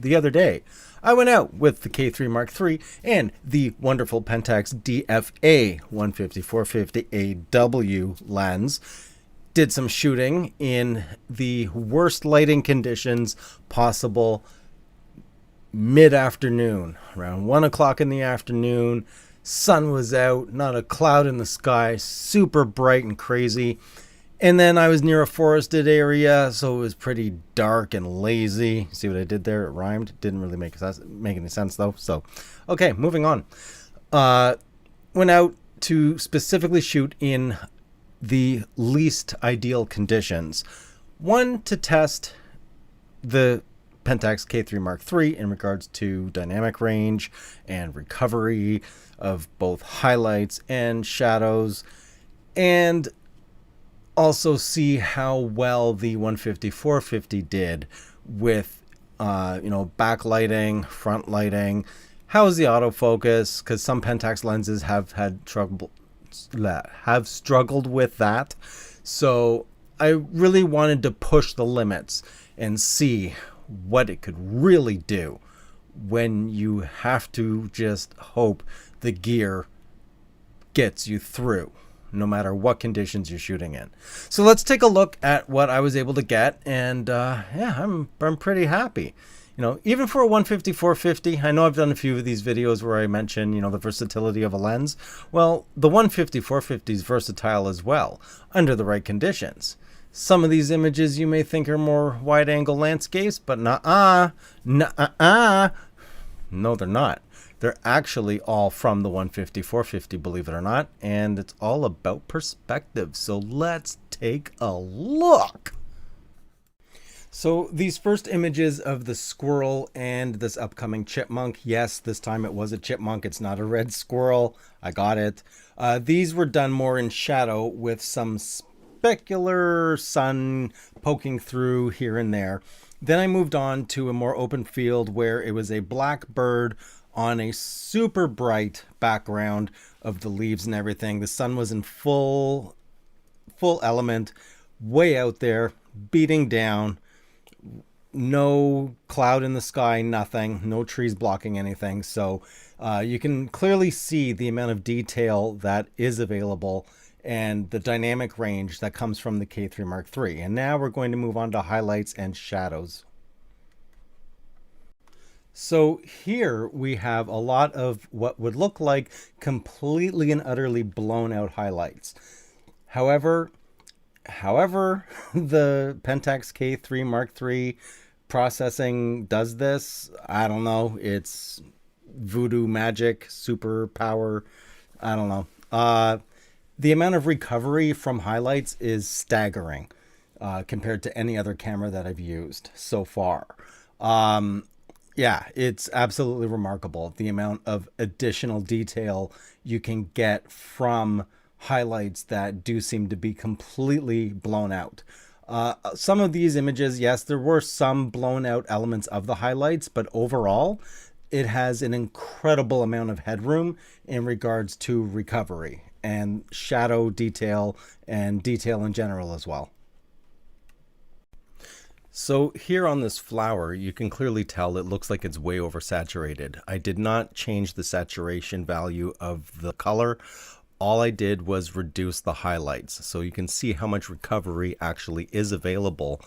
the other day, I went out with the K-3 Mark III and the wonderful Pentax D FA 150-450 AW lens. Did some shooting in the worst lighting conditions possible mid-afternoon, around 1 o'clock in the afternoon. Sun was out, not a cloud in the sky, super bright and crazy. And then I was near a forested area, so it was pretty dark and lazy. See what I did there? It rhymed. Didn't really make any sense though. So, okay, moving on. Went out to specifically shoot in the least ideal conditions. One, to test the Pentax K-3 Mark III in regards to dynamic range and recovery of both highlights and shadows, and also see how well the 150-450 did with backlighting, front lighting. How is the autofocus? Because some Pentax lenses have struggled with that. So I really wanted to push the limits and see what it could really do when you have to just hope the gear gets you through, no matter what conditions you're shooting in. So let's take a look at what I was able to get, and yeah, I'm pretty happy. Even for a 150-450, I know I've done a few of these videos where I mention, the versatility of a lens. Well, the 150-450 is versatile as well, under the right conditions. Some of these images you may think are more wide-angle landscapes, but no, they're not. They're actually all from the 150-450, believe it or not, and it's all about perspective. So let's take a look. So these first images of the squirrel and this upcoming chipmunk, yes, this time it was a chipmunk, it's not a red squirrel, I got it. These were done more in shadow with some specular sun poking through here and there. Then I moved on to a more open field where it was a black bird on a super bright background of the leaves and everything. The sun was in full element, way out there, beating down. No cloud in the sky, nothing, no trees blocking anything. So you can clearly see the amount of detail that is available and the dynamic range that comes from the K-3 Mark III. And now we're going to move on to highlights and shadows. So here we have a lot of what would look like completely and utterly blown out highlights. However, the Pentax K-3 Mark III processing does this. I don't know. It's voodoo magic, superpower. I don't know. The amount of recovery from highlights is staggering compared to any other camera that I've used so far. Yeah, it's absolutely remarkable, the amount of additional detail you can get from highlights that do seem to be completely blown out. Some of these images, yes, there were some blown out elements of the highlights, but overall, it has an incredible amount of headroom in regards to recovery and shadow detail and detail in general as well. So here on this flower, you can clearly tell it looks like it's way oversaturated. I did not change the saturation value of the color. All I did was reduce the highlights. So you can see how much recovery actually is available,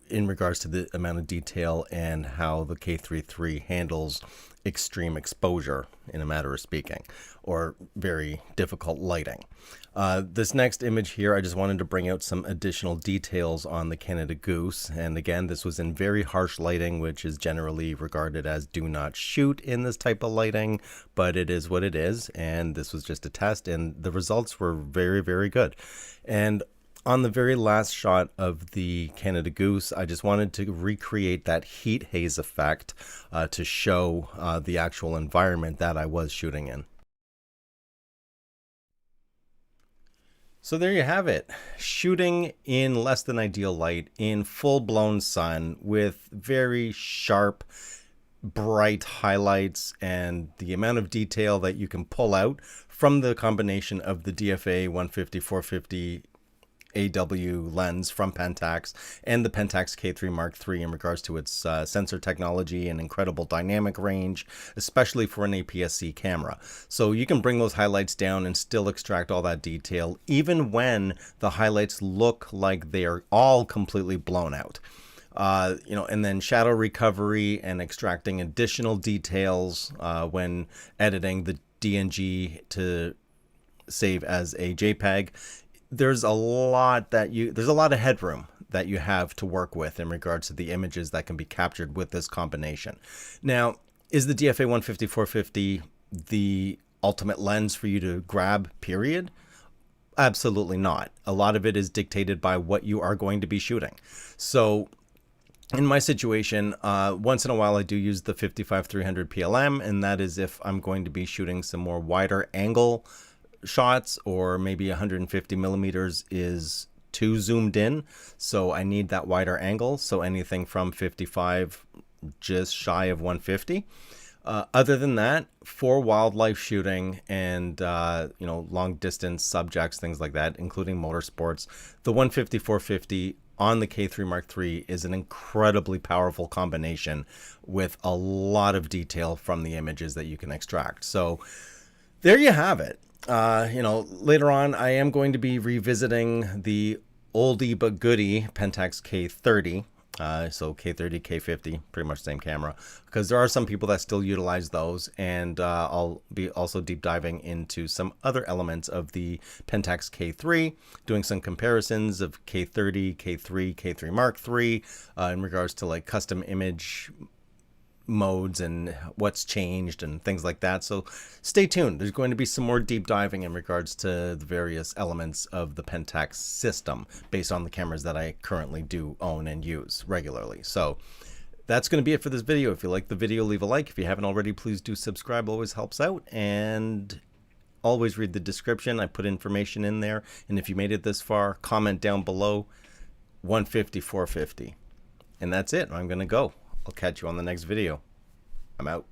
in regards to the amount of detail and how the K-3 handles extreme exposure, in a matter of speaking, or very difficult lighting. This next image here, I just wanted to bring out some additional details on the Canada Goose. And again, this was in very harsh lighting, which is generally regarded as do not shoot in this type of lighting, but it is what it is. And this was just a test, and the results were very, very good. And on the very last shot of the Canada Goose, I just wanted to recreate that heat haze effect to show the actual environment that I was shooting in. So there you have it, shooting in less than ideal light in full-blown sun with very sharp, bright highlights, and the amount of detail that you can pull out from the combination of the DFA 150-450 AW lens from Pentax and the Pentax K-3 Mark III in regards to its sensor technology and incredible dynamic range, especially for an APS-C camera. So you can bring those highlights down and still extract all that detail, even when the highlights look like they are all completely blown out. And then shadow recovery and extracting additional details when editing the DNG to save as a JPEG. There's a lot of headroom that you have to work with in regards to the images that can be captured with this combination. Now, is the DFA 150-450 the ultimate lens for you to grab, period? Absolutely not. A lot of it is dictated by what you are going to be shooting. So in my situation, once in a while I do use the 55-300 PLM, and that is if I'm going to be shooting some more wider angle shots, or maybe 150 millimeters is too zoomed in, so I need that wider angle. So anything from 55 just shy of 150. Other than that, for wildlife shooting and long distance subjects, things like that, including motorsports, the 150-450 on the K-3 Mark III is an incredibly powerful combination with a lot of detail from the images that you can extract. So there you have it. Later on, I am going to be revisiting the oldie but goodie Pentax K-30. So K-30, K-50, pretty much same camera, because there are some people that still utilize those, and I'll be also deep diving into some other elements of the Pentax K-3, doing some comparisons of K-30, K-3, K-3 Mark III in regards to like custom image modes and what's changed and things like that. So stay tuned. There's going to be some more deep diving in regards to the various elements of the Pentax system based on the cameras that I currently do own and use regularly. So that's going to be it for this video. If you like the video, leave a like. If you haven't already, please do subscribe. Always helps out. And always read the description. I put information in there. And if you made it this far, comment down below 150-450. And that's it. I'm going to go. I'll catch you on the next video. I'm out.